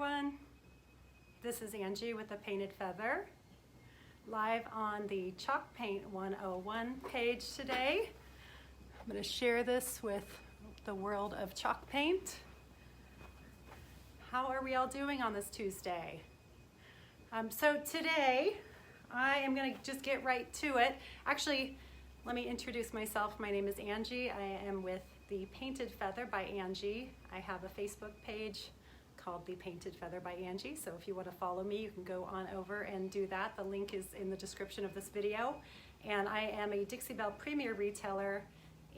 everyone. This is Angie with the Painted Feather, live on the Chalk Paint 101 page today. I'm going to share this with the world of chalk paint. How are we all doing on this Tuesday? So today I am going to just get right to it. Actually, let me introduce myself. My name is Angie. I am with the Painted Feather by Angie. I have a Facebook page called the Painted Feather by Angie. So if you want to follow me, you can go on over and do that. The link is in the description of this video. And I am a Dixie Belle Premier retailer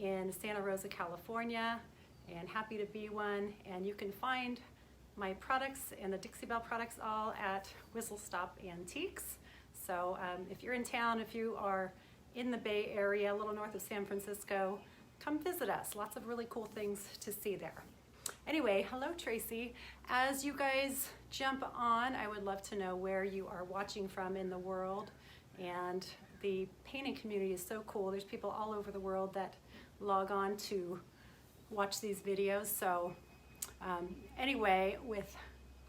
in Santa Rosa, California, and happy to be one. And you can find my products and the Dixie Belle products all at Whistle Stop Antiques. So if you're in town, if you are in the Bay Area, a little north of San Francisco, come visit us. Lots of really cool things to see there. Anyway, hello Tracy. As you guys jump on, I would love to know where you are watching from in the world. And the painting community is so cool. There's people all over the world that log on to watch these videos. So anyway, with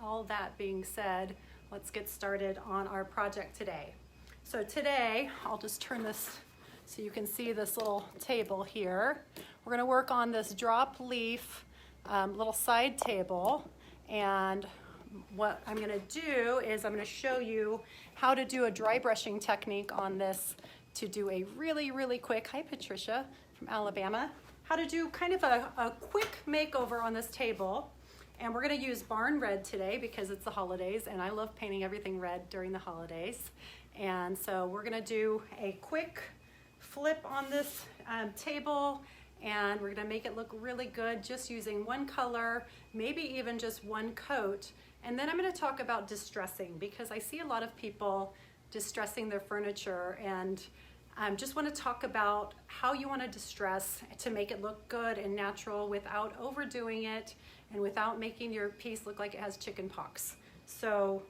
all that being said, let's get started on our project today. So today, I'll just turn this so you can see this little table here. We're gonna work on this Dropleaf little side table, and what I'm gonna do is I'm gonna show you how to do a dry brushing technique on this to do a really, really quick, hi Patricia from Alabama, how to do kind of a quick makeover on this table. And we're gonna use barn red today because it's the holidays and I love painting everything red during the holidays. And so we're gonna do a quick flip on this table, and we're gonna make it look really good just using one color, maybe even just one coat. And then I'm gonna talk about distressing because I see a lot of people distressing their furniture, and just wanna talk about how you wanna distress to make it look good and natural without overdoing it and without making your piece look like it has chicken pox. So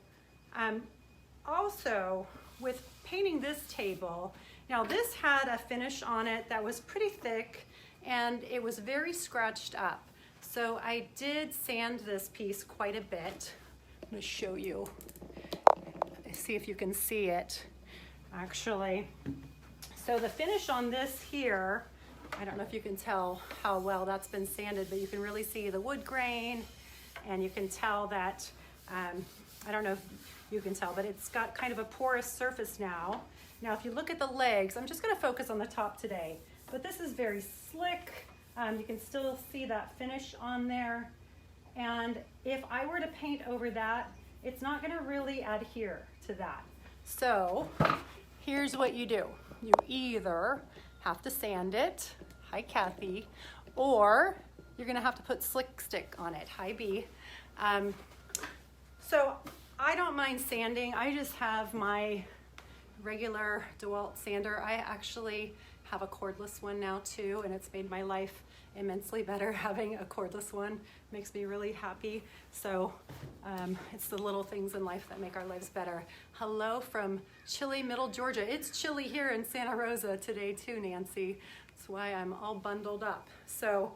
also with painting this table, now this had a finish on it that was pretty thick and it was very scratched up. So I did sand this piece quite a bit. I'm gonna show you, see if you can see it actually. So the finish on this here, I don't know if you can tell how well that's been sanded, but you can really see the wood grain, and you can tell that, I don't know if you can tell, but it's got kind of a porous surface now. Now, if you look at the legs, I'm just gonna focus on the top today, but this is very slick. You can still see that finish on there. And if I were to paint over that, it's not gonna really adhere to that. So here's what you do. You either have to sand it, hi Kathy, or you're gonna have to put slick stick on it, hi B. So I don't mind sanding. I just have my regular DeWalt sander. I actually have a cordless one now too, and it's made my life immensely better having a cordless one. Makes me really happy. So it's the little things in life that make our lives better. Hello from chilly middle Georgia. It's chilly here in Santa Rosa today too, Nancy. That's why I'm all bundled up. So,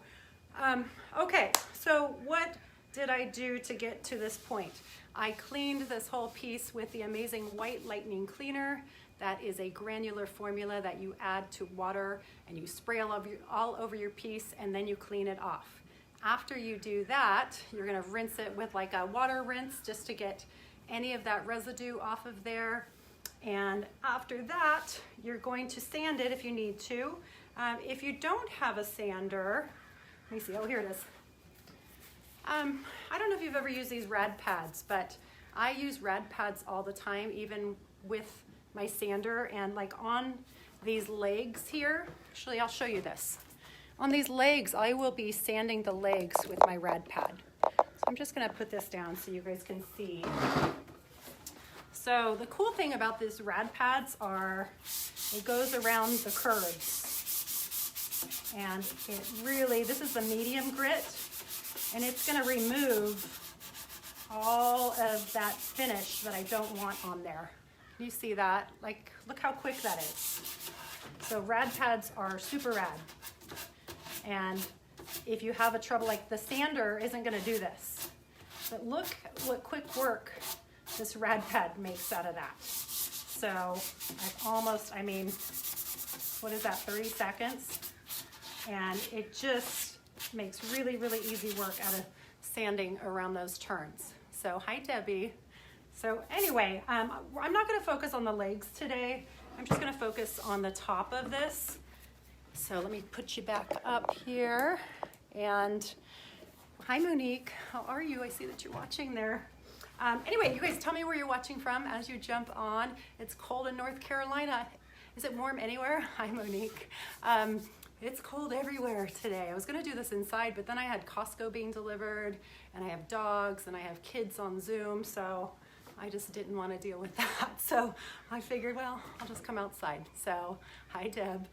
okay, so what did I do to get to this point? I cleaned this whole piece with the amazing White Lightning Cleaner. That is a granular formula that you add to water and you spray all over your piece, and then you clean it off. After you do that, you're gonna rinse it with like a water rinse just to get any of that residue off of there. And after that, you're going to sand it if you need to. If you don't have a sander, let me see, oh here it is. I don't know if you've ever used these rad pads, but I use rad pads all the time, even with my sander. And like on these legs here, actually I'll show you this. On these legs, I will be sanding the legs with my rad pad. So I'm just gonna put this down so you guys can see. So the cool thing about these rad pads are it goes around the curves. And it really, this is the medium grit, and it's gonna remove all of that finish that I don't want on there. You see that? Like, look how quick that is. So rad pads are super rad. And if you have a trouble, like the sander isn't gonna do this. But look what quick work this rad pad makes out of that. So I've almost, I mean, what is that, 30 seconds? And it just makes really, really easy work out of sanding around those turns. So hi, Debbie. So anyway, I'm not gonna focus on the legs today. I'm just gonna focus on the top of this. So let me put you back up here. And hi, Monique, how are you? I see that you're watching there. Anyway, you guys tell me where you're watching from as you jump on. It's cold in North Carolina. Is it warm anywhere? Hi, Monique. It's cold everywhere today. I was gonna do this inside, but then I had Costco being delivered, and I have dogs, and I have kids on Zoom, so I just didn't want to deal with that. So I figured, well, I'll just come outside. So hi, Deb.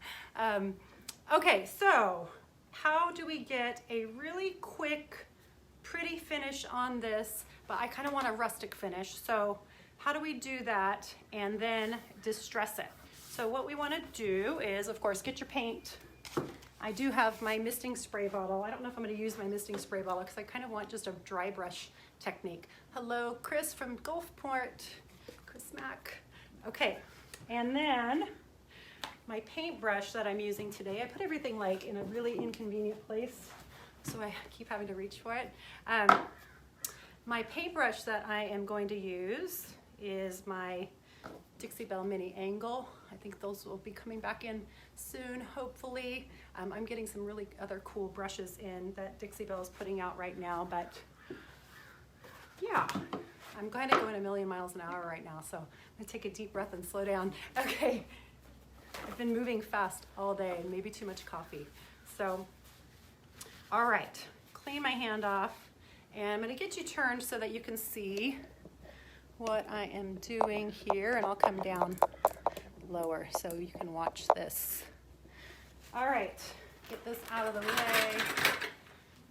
Okay, so how do we get a really quick, pretty finish on this? But I kind of want a rustic finish. So how do we do that and then distress it? So what we want to do is, of course, get your paint. I do have my misting spray bottle. I don't know if I'm going to use my misting spray bottle because I kind of want just a dry brush technique. Hello, Chris from Gulfport. Chris Mack. Okay, and then my paintbrush that I'm using today, I put everything like in a really inconvenient place, so I keep having to reach for it. My paintbrush that I am going to use is my Dixie Belle Mini Angle. I think those will be coming back in soon, hopefully. I'm getting some really other cool brushes in that Dixie Belle is putting out right now, but yeah, I'm kind of going a million miles an hour right now, so I'm gonna take a deep breath and slow down. Okay, I've been moving fast all day, maybe too much coffee. So, all right, clean my hand off, and I'm gonna get you turned so that you can see what I am doing here, and I'll come down lower so you can watch this. All right, get this out of the way.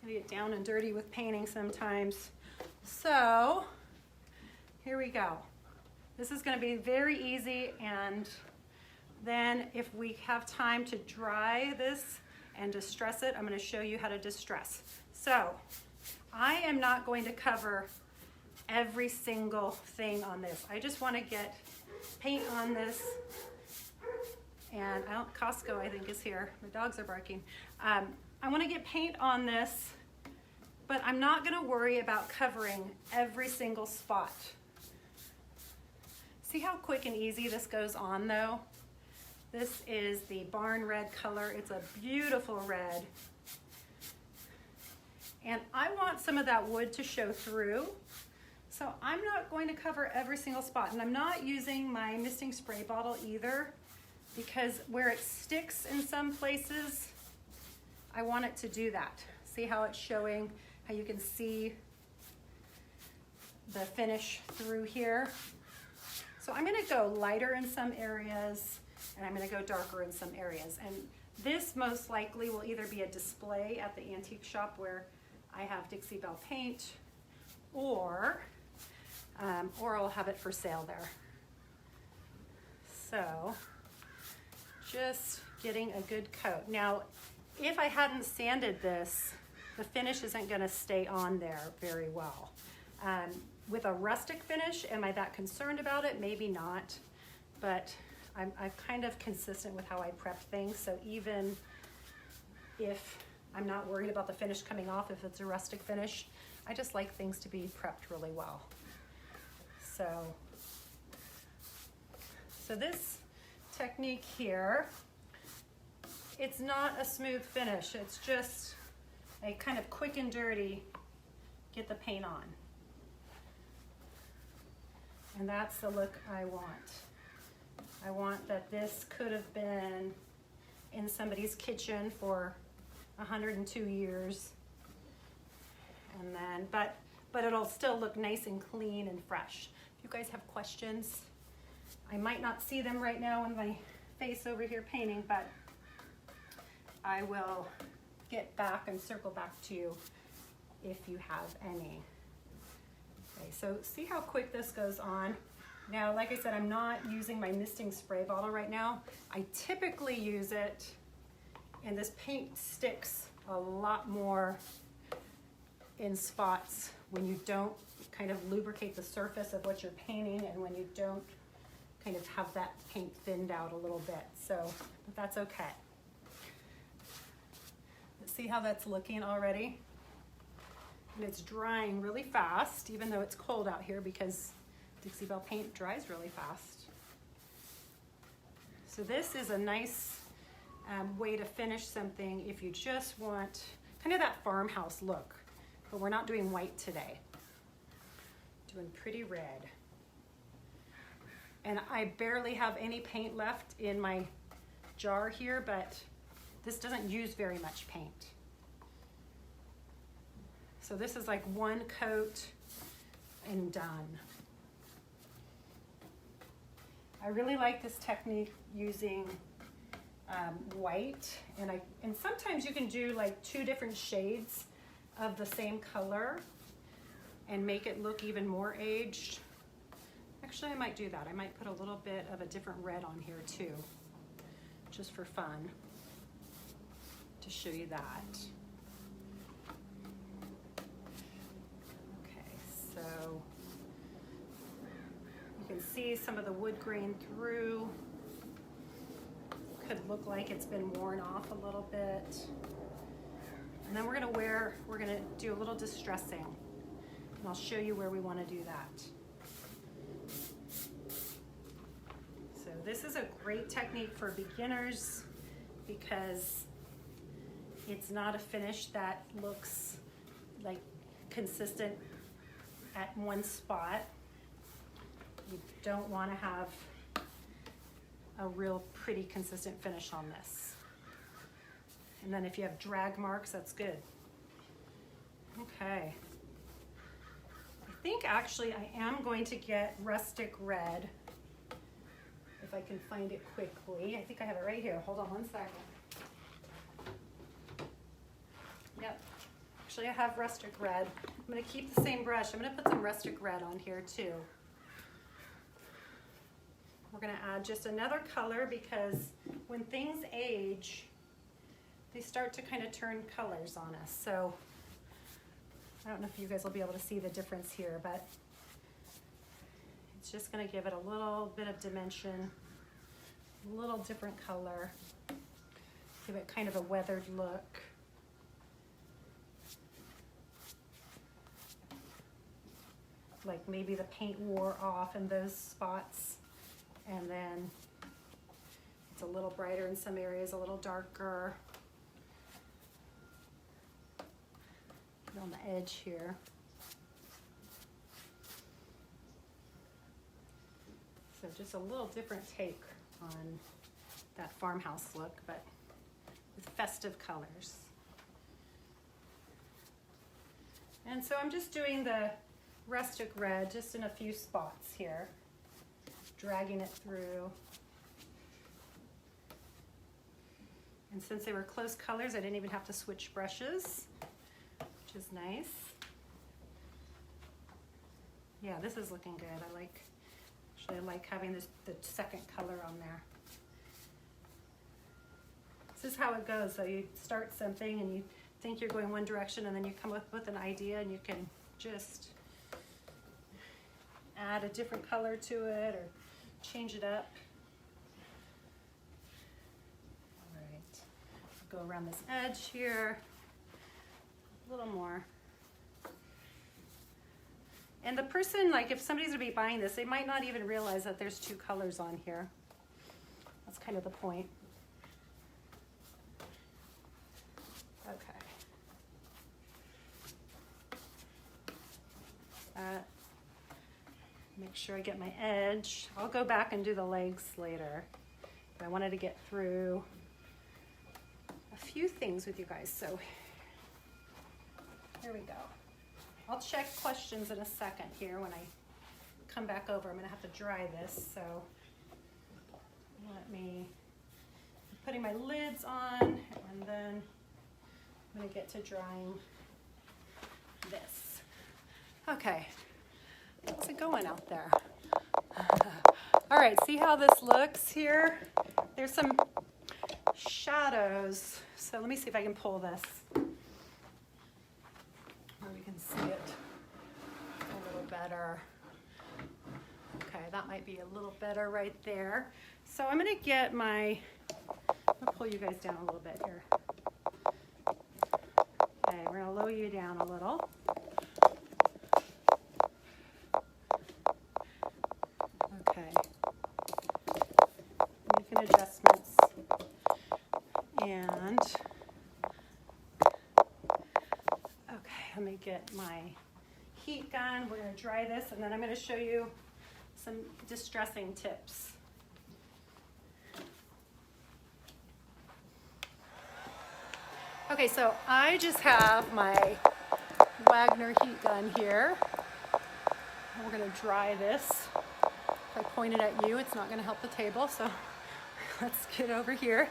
I get down and dirty with painting sometimes. So here we go. This is going to be very easy, and then if we have time to dry this and distress it, I'm going to show you how to distress. So I am not going to cover every single thing on this. I just want to get paint on this, and Costco I think is here. The dogs are barking. I want to get paint on this, but I'm not going to worry about covering every single spot. See how quick and easy this goes on though? This is the barn red color. It's a beautiful red. And I want some of that wood to show through. So I'm not going to cover every single spot, and I'm not using my misting spray bottle either, because where it sticks in some places, I want it to do that. See how it's showing, how you can see the finish through here. So I'm gonna go lighter in some areas, and I'm gonna go darker in some areas. And this most likely will either be a display at the antique shop where I have Dixie Belle paint, or I'll have it for sale there. So just getting a good coat. Now, if I hadn't sanded this, the finish isn't gonna stay on there very well. With a rustic finish, am I that concerned about it? Maybe not, but I'm kind of consistent with how I prep things. So even if I'm not worried about the finish coming off, if it's a rustic finish, I just like things to be prepped really well. So this technique here, it's not a smooth finish. It's just a kind of quick and dirty, get the paint on. And that's the look I want. I want that this could have been in somebody's kitchen for 102 years. And then, but it'll still look nice and clean and fresh. If you guys have questions, I might not see them right now on my face over here painting, but I will get back and circle back to you if you have any. Okay, so see how quick this goes on. Now, like I said, I'm not using my misting spray bottle right now. I typically use it, and this paint sticks a lot more in spots when you don't kind of lubricate the surface of what you're painting, and when you don't kind of have that paint thinned out a little bit. So, but that's okay. See how that's looking already? And it's drying really fast, even though it's cold out here, because Dixie Belle paint dries really fast. So this is a nice way to finish something if you just want kind of that farmhouse look, but we're not doing white today. Doing pretty red. And I barely have any paint left in my jar here, but this doesn't use very much paint. So this is like one coat and done. I really like this technique using white, and sometimes you can do like 2 different shades of the same color and make it look even more aged. Actually, I might do that. I might put a little bit of a different red on here too, just for fun, to show you that. Okay, so you can see some of the wood grain through. Could look like it's been worn off a little bit. And then we're gonna do a little distressing. And I'll show you where we want to do that. So this is a great technique for beginners because it's not a finish that looks like consistent at one spot. You don't want to have a real pretty consistent finish on this. And then if you have drag marks, that's good. Okay. I think actually I am going to get Rustic Red, if I can find it quickly. I think I have it right here. Hold on one second. Yep. Actually, I have Rustic Red. I'm going to keep the same brush. I'm going to put some Rustic Red on here too. We're going to add just another color because when things age, they start to kind of turn colors on us. So I don't know if you guys will be able to see the difference here, but it's just going to give it a little bit of dimension, a little different color, give it kind of a weathered look. Like maybe the paint wore off in those spots, and then it's a little brighter in some areas, a little darker. On the edge here. So just a little different take on that farmhouse look, but with festive colors. And so I'm just doing the Rustic Red just in a few spots here, dragging it through. And since they were close colors, I didn't even have to switch brushes, which is nice. Yeah, this is looking good. I like having the second color on there. This is how it goes. So you start something and you think you're going one direction, and then you come up with an idea and you can just add a different color to it or change it up. All right, go around this edge here, a little more. And the person, like if somebody's gonna be buying this, they might not even realize that there's two colors on here. That's kind of the point. Okay. Make sure I get my edge. I'll go back and do the legs later. But I wanted to get through a few things with you guys. So here we go. I'll check questions in a second here when I come back over. I'm gonna have to dry this, so let me, I'm putting my lids on, and then I'm gonna get to drying this. Okay, how's it going out there? All right, see how this looks here? There's some shadows. So let me see if I can pull this where we can see it. better. Okay, that might be a little better right there. So I'm gonna get my, I'll pull you guys down a little bit here. Okay, we're gonna lower you down a little. Okay, making adjustments. And, okay, let me get my heat gun. We're gonna dry this, and then I'm gonna show you some distressing tips. Okay, so I just have my Wagner heat gun here. And we're gonna dry this. If I point it at you, it's not gonna help the table, so let's get over here.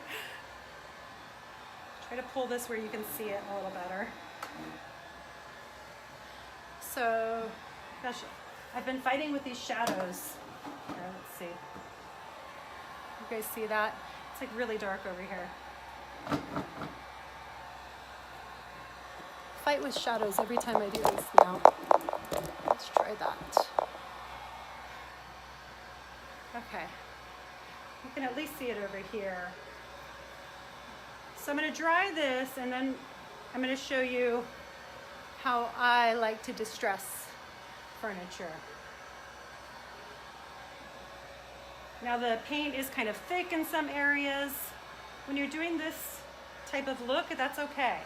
Try to pull this where you can see it a little better. So, gosh, I've been fighting with these shadows. Here, let's see. You guys see that? It's like really dark over here. Fight with shadows every time I do this now. Let's try that. Okay. You can at least see it over here. So I'm going to dry this, and then I'm going to show you how I like to distress furniture. Now the paint is kind of thick in some areas. When you're doing this type of look, that's okay.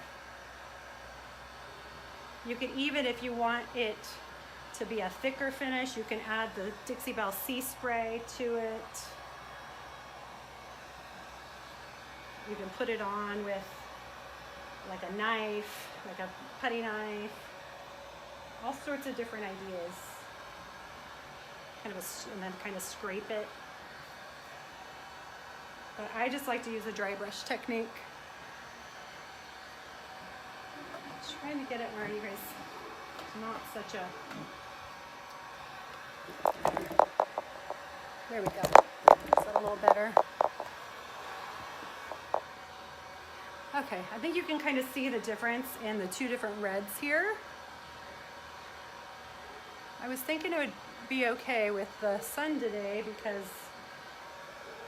You can even, if you want it to be a thicker finish, you can add the Dixie Belle Sea Spray to it. You can put it on with like a knife, like a putty knife, all sorts of different ideas. And then kind of scrape it. But I just like to use a dry brush technique. Just trying to get it where you guys, it's not such a, there we go. Is that a little better? Okay, I think you can kind of see the difference in the two different reds here. I was thinking it would be okay with the sun today because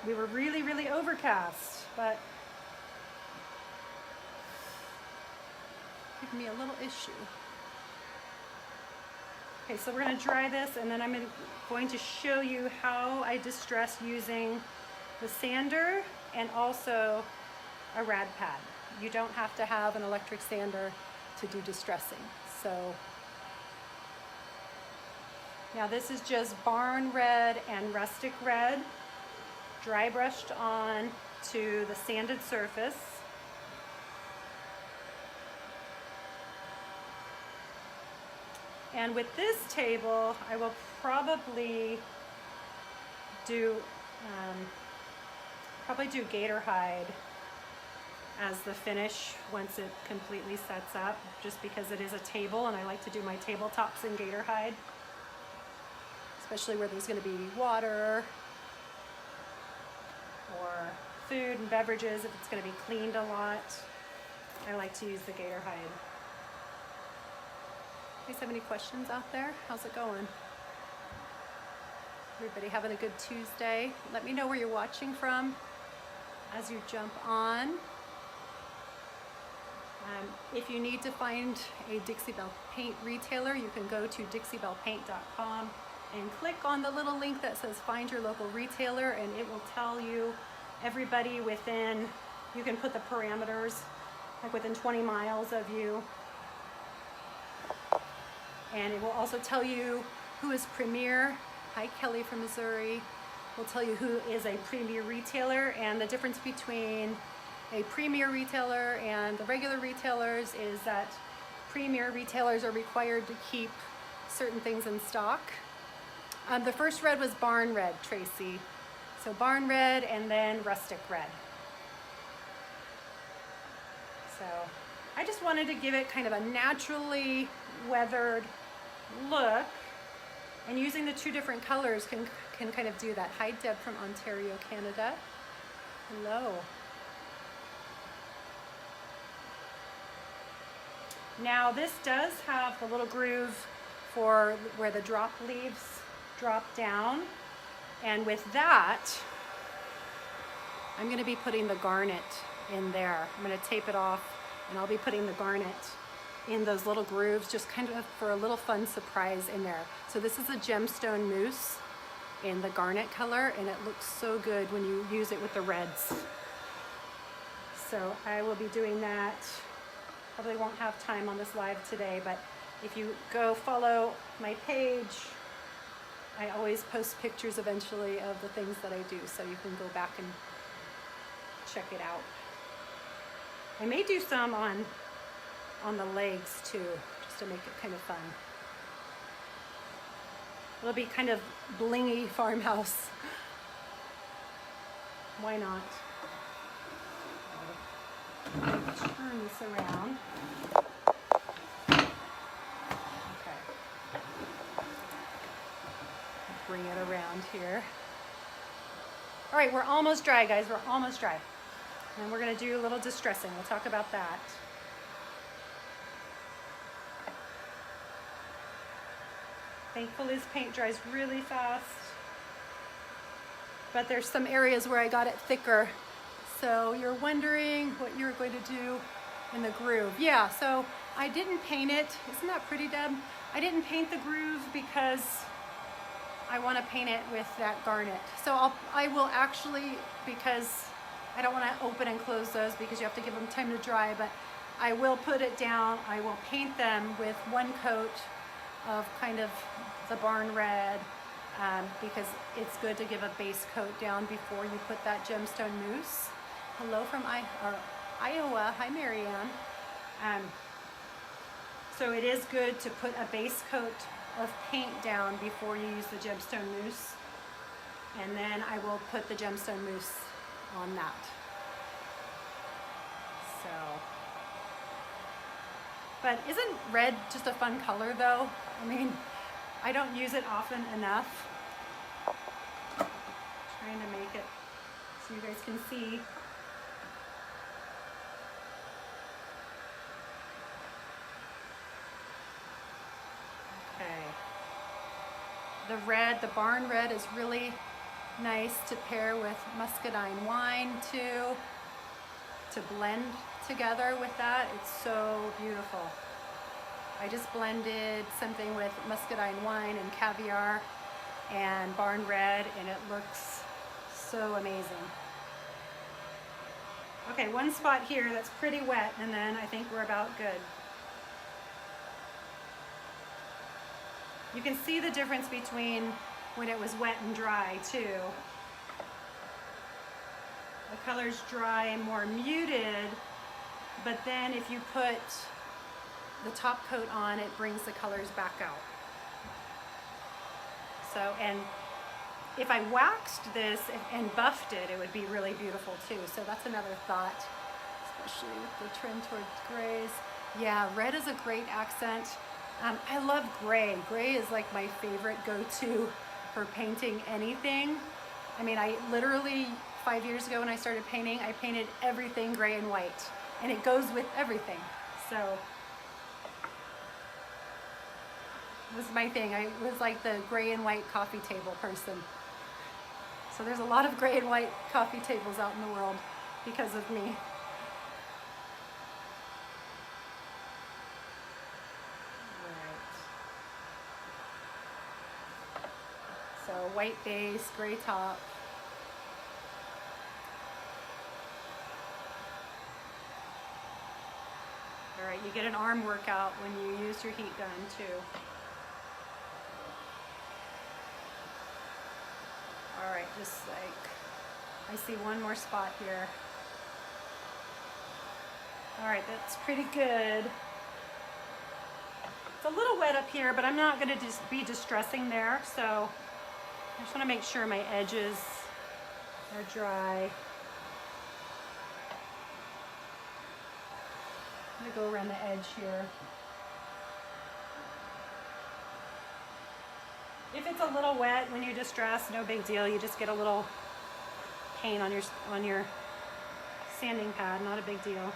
we were really, really overcast, but giving me a little issue. Okay, so we're going to dry this, and then I'm going to show you how I distress using the sander and also a rad pad. You don't have to have an electric sander to do distressing. So now this is just barn red and rustic red, dry brushed on to the sanded surface. And with this table, I will probably do gator hide as the finish once it completely sets up, just because it is a table and I like to do my tabletops in gator hide, especially where there's going to be water or food and beverages. If it's going to be cleaned a lot, I like to use the gator hide. You guys have any questions out there? How's it going? Everybody having a good Tuesday? Let me know where you're watching from as you jump on. If you need to find a Dixie Belle paint retailer, you can go to dixiebellepaint.com and click on the little link that says find your local retailer, and it will tell you everybody within, you can put the parameters, like within 20 miles of you. And it will also tell you who is Premier. Hi, Kelly from Missouri. We'll tell you who is a Premier retailer, and the difference between a Premier retailer and the regular retailers is that Premier retailers are required to keep certain things in stock. The first red was barn red, Tracy. So barn red and then rustic red. So I just wanted to give it kind of a naturally weathered look, and using the two different colors can kind of do that. Hi, Deb from Ontario, Canada. Hello. Now this does have the little groove for where the drop leaves drop down. And with that, I'm going to be putting the garnet in there. I'm going to tape it off, and I'll be putting the garnet in those little grooves, just kind of for a little fun surprise in there. So this is a gemstone mousse in the garnet color, and it looks so good when you use it with the reds. So I will be doing that. Probably won't have time on this live today, but if you go follow my page, I always post pictures eventually of the things that I do, so you can go back and check it out. I may do some on the legs too, just to make it kind of fun. It'll be kind of blingy farmhouse. Why not? Turn this around. Okay. Bring it around here. All right, we're almost dry, guys. We're almost dry. And we're going to do a little distressing. We'll talk about that. Thankfully, this paint dries really fast. But there's some areas where I got it thicker. So you're wondering what you're going to do in the groove. Yeah, so I didn't paint it. Isn't that pretty, Deb? I didn't paint the groove because I want to paint it with that garnet. So I will actually, because I don't want to open and close those because you have to give them time to dry, but I will put it down. I will paint them with one coat of kind of the barn red, because it's good to give a base coat down before you put that gemstone mousse. Hello from Iowa. Hi, Marianne. So it is good to put a base coat of paint down before you use the gemstone mousse, and then I will put the gemstone mousse on that. So, but isn't red just a fun color though? I mean, I don't use it often enough. Trying to make it so you guys can see. Okay. The red, the barn red is really nice to pair with muscadine wine too, to blend together with that. It's so beautiful. I just blended something with muscadine wine and caviar and barn red, and it looks so amazing. Okay, one spot here that's pretty wet, and then I think we're about good. You can see the difference between when it was wet and dry too. The color's dry and more muted, but then if you put the top coat on, it brings the colors back out. So, and if I waxed this and buffed it, it would be really beautiful too. So that's another thought, especially with the trend towards grays. Yeah, red is a great accent. I love gray. Gray is like my favorite go-to for painting anything. I mean, I literally, 5 years ago when I started painting, I painted everything gray and white, and it goes with everything. So it was my thing. I was like the gray and white coffee table person. So there's a lot of gray and white coffee tables out in the world because of me. So white base, gray top. All right, you get an arm workout when you use your heat gun too. All right, just like, I see one more spot here. All right, that's pretty good. It's a little wet up here, but I'm not gonna just be distressing there, so I just want to make sure my edges are dry. I'm going to go around the edge here. If it's a little wet when you distress, no big deal. You just get a little paint on your sanding pad, not a big deal.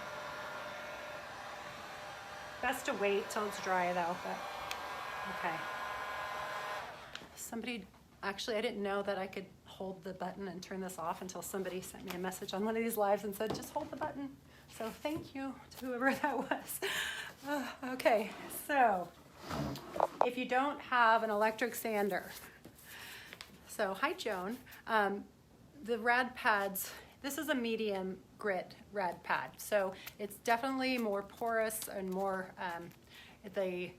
Best to wait till it's dry though. But Okay. Somebody, actually I didn't know that I could hold the button and turn this off until somebody sent me a message on one of these lives and said, just hold the button. So thank you to whoever that was. Okay, so if you don't have an electric sander, so hi Joan, the rad pads, this is a medium grit rad pad, so it's definitely more porous and more, the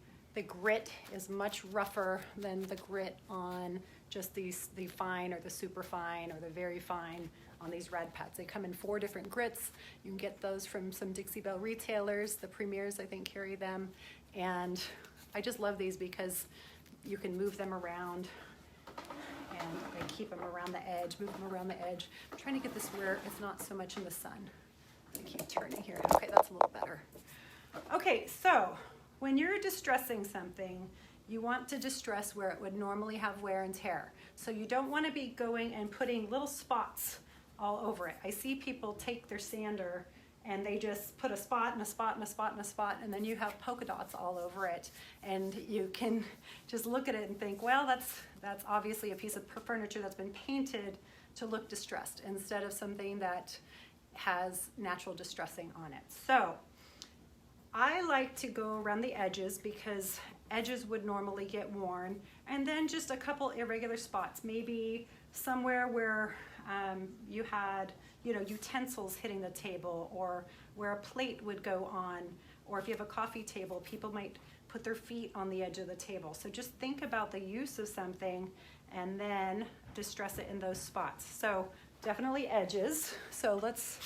grit is much rougher than the grit on just the fine or the super fine or the very fine on these rad pads. They come in 4 different grits. You can get those from some Dixie Belle retailers. The Premiers, I think, carry them. And I just love these because you can move them around and they keep them around the edge, move them around the edge. I'm trying to get this where it's not so much in the sun. I keep turning here. Okay, that's a little better. Okay, so when you're distressing something, you want to distress where it would normally have wear and tear. So you don't want to be going and putting little spots all over it. I see people take their sander and they just put a spot and a spot and a spot and a spot, and then you have polka dots all over it. And you can just look at it and think, well, that's obviously a piece of furniture that's been painted to look distressed instead of something that has natural distressing on it. So I like to go around the edges because edges would normally get worn, and then just a couple irregular spots, maybe somewhere where you had, utensils hitting the table, or where a plate would go on, or if you have a coffee table, people might put their feet on the edge of the table. So just think about the use of something and then distress it in those spots. So definitely edges. So let's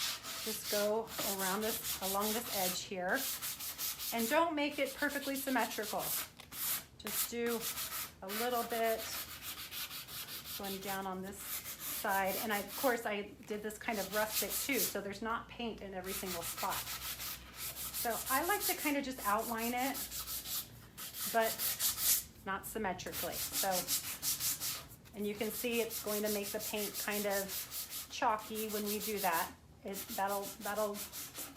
just go along this edge here. And don't make it perfectly symmetrical. Just do a little bit going down on this side. And of course, I did this kind of rustic too, so there's not paint in every single spot. So I like to kind of just outline it, but not symmetrically. So, and you can see it's going to make the paint kind of chalky when we do that. That'll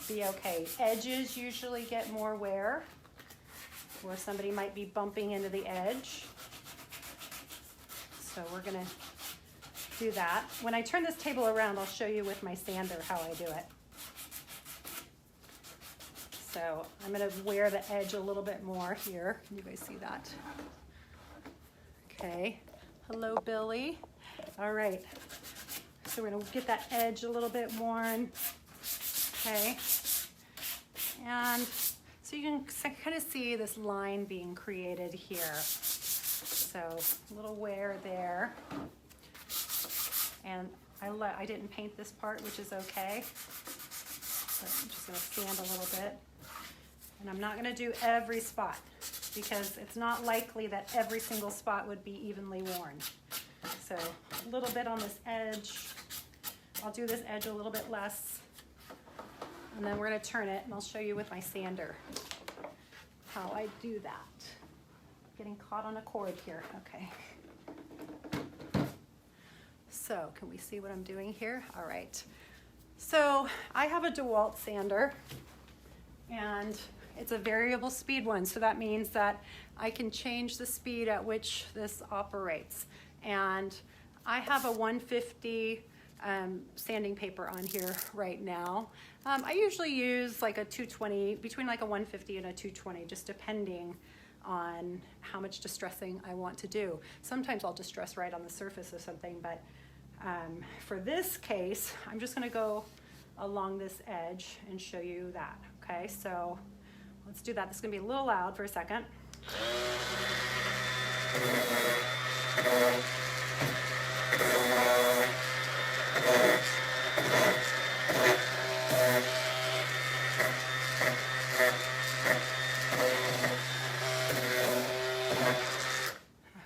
be okay. Edges usually get more wear, where somebody might be bumping into the edge. So we're gonna do that. When I turn this table around, I'll show you with my sander how I do it. So I'm gonna wear the edge a little bit more here. Can you guys see that? Okay. Hello, Billy. All right. So we're gonna get that edge a little bit worn. Okay. And so you can kind of see this line being created here. So a little wear there. And I didn't paint this part, which is okay. So I'm just gonna sand a little bit. And I'm not gonna do every spot because it's not likely that every single spot would be evenly worn. So a little bit on this edge. I'll do this edge a little bit less. And then we're gonna turn it, and I'll show you with my sander how I do that. Getting caught on a cord here, okay. So can we see what I'm doing here? All right. So I have a DeWalt sander, and it's a variable speed one. So that means that I can change the speed at which this operates. And I have a 150 sanding paper on here right now. I usually use like a 220, between like a 150 and a 220, just depending on how much distressing I want to do. Sometimes I'll distress right on the surface of something, but for this case, I'm just gonna go along this edge and show you that, okay? So let's do that. This is gonna be a little loud for a second.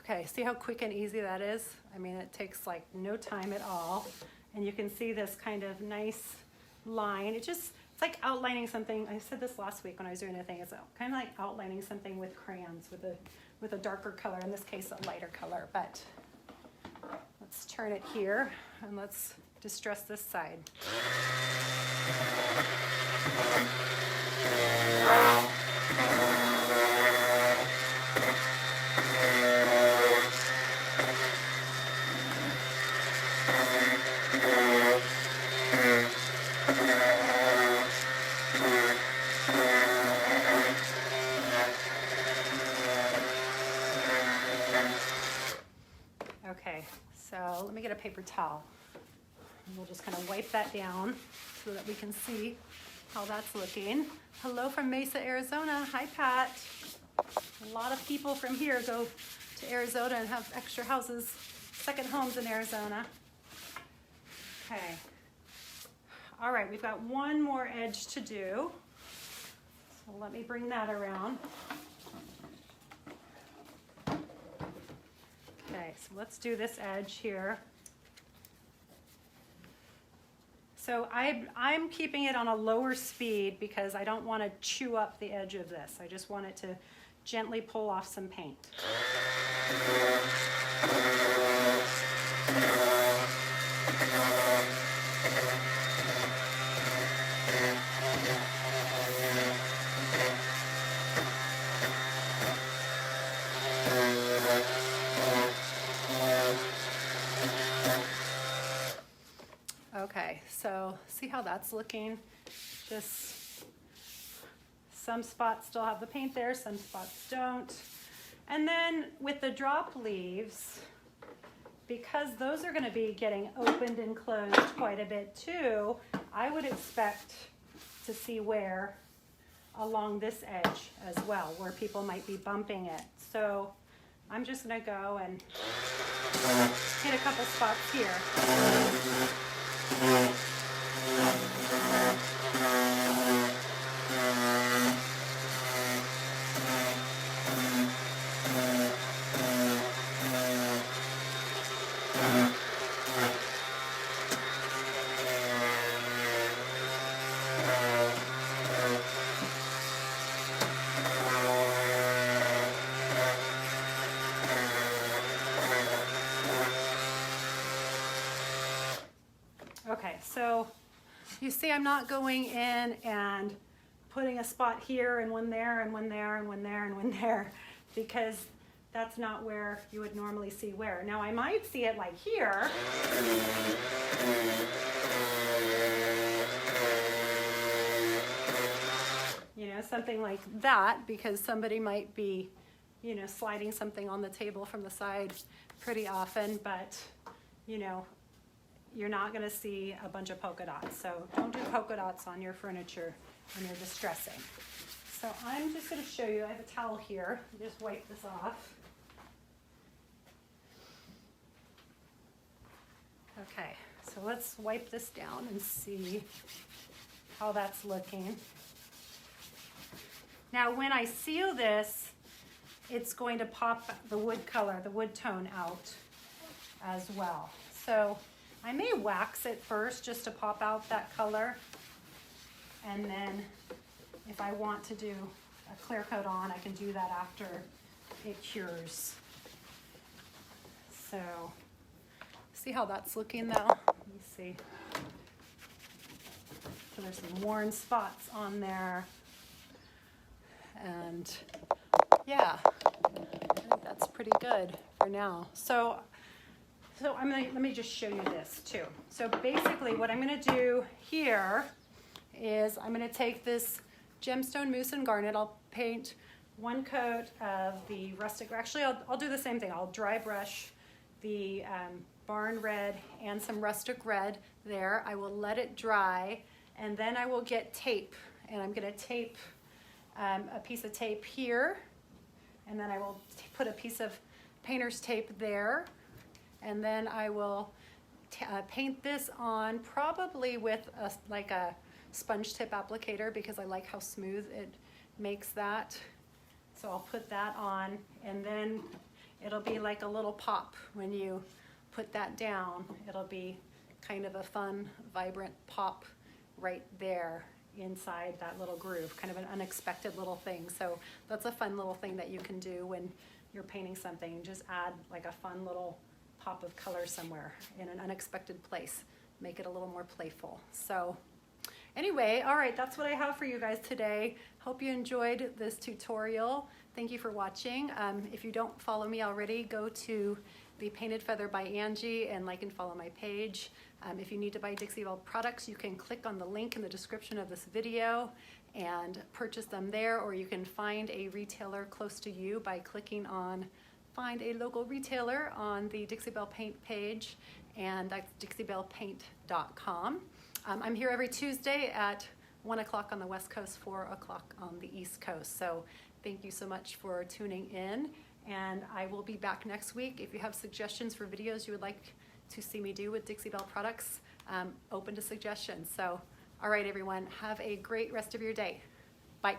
Okay, see how quick and easy that is? I mean, it takes like no time at all. And you can see this kind of nice line. It's like outlining something. I said this last week when I was doing a thing. It's kind of like outlining something with crayons with a darker color, in this case, a lighter color. But let's turn it here and let's distress this side. So let me get a paper towel. And we'll just kind of wipe that down so that we can see how that's looking. Hello from Mesa, Arizona. Hi, Pat. A lot of people from here go to Arizona and have extra houses, second homes in Arizona. Okay. All right, we've got one more edge to do. So let me bring that around. Okay, so let's do this edge here. So I'm keeping it on a lower speed because I don't want to chew up the edge of this. I just want it to gently pull off some paint. Okay, so see how that's looking? Just some spots still have the paint there, some spots don't. And then with the drop leaves, because those are going to be getting opened and closed quite a bit too, I would expect to see wear along this edge as well, where people might be bumping it. So I'm just going to go and hit a couple spots here. Okay, so you see I'm not going in and putting a spot here and one there and one there and one there and one there, because that's not where you would normally see wear. Now I might see it like here. You know, something like that, because somebody might be, you know, sliding something on the table from the side pretty often, but, you know, you're not going to see a bunch of polka dots. So don't do polka dots on your furniture when you're distressing. So I'm just going to show you, I have a towel here, just wipe this off. Okay, so let's wipe this down and see how that's looking. Now when I seal this, it's going to pop the wood color, the wood tone out as well. So I may wax it first just to pop out that color, and then if I want to do a clear coat on, I can do that after it cures. So see how that's looking though? Let me see. So there's some worn spots on there, and yeah, I think that's pretty good for now. So let me just show you this too. So basically what I'm going to do here is I'm going to take this Gemstone, Mousse, and Garnet. I'll paint one coat of the Rustic. Actually, I'll do the same thing. I'll dry brush the Barn Red and some Rustic Red there. I will let it dry, and then I will get tape, and I'm going to tape a piece of tape here, and then I will put a piece of painter's tape there. And then I will paint this on probably with like a sponge tip applicator, because I like how smooth it makes that. So I'll put that on, and then it'll be like a little pop when you put that down. It'll be kind of a fun, vibrant pop right there inside that little groove, kind of an unexpected little thing. So that's a fun little thing that you can do when you're painting something. Just add like a fun little pop of color somewhere in an unexpected place. Make it a little more playful. So anyway, all right, that's what I have for you guys today. Hope you enjoyed this tutorial. Thank you for watching. If you don't follow me already, go to The Painted Feather by Angie and like and follow my page. If you need to buy Dixie Belle products, you can click on the link in the description of this video and purchase them there, or you can find a retailer close to you by clicking on find a local retailer on the Dixie Belle Paint page, and that's dixiebellepaint.com. I'm here every Tuesday at 1 o'clock on the West Coast, 4 o'clock on the East Coast. So thank you so much for tuning in, and I will be back next week. If you have suggestions for videos you would like to see me do with Dixie Belle products, open to suggestions. So, all right, everyone, have a great rest of your day. Bye.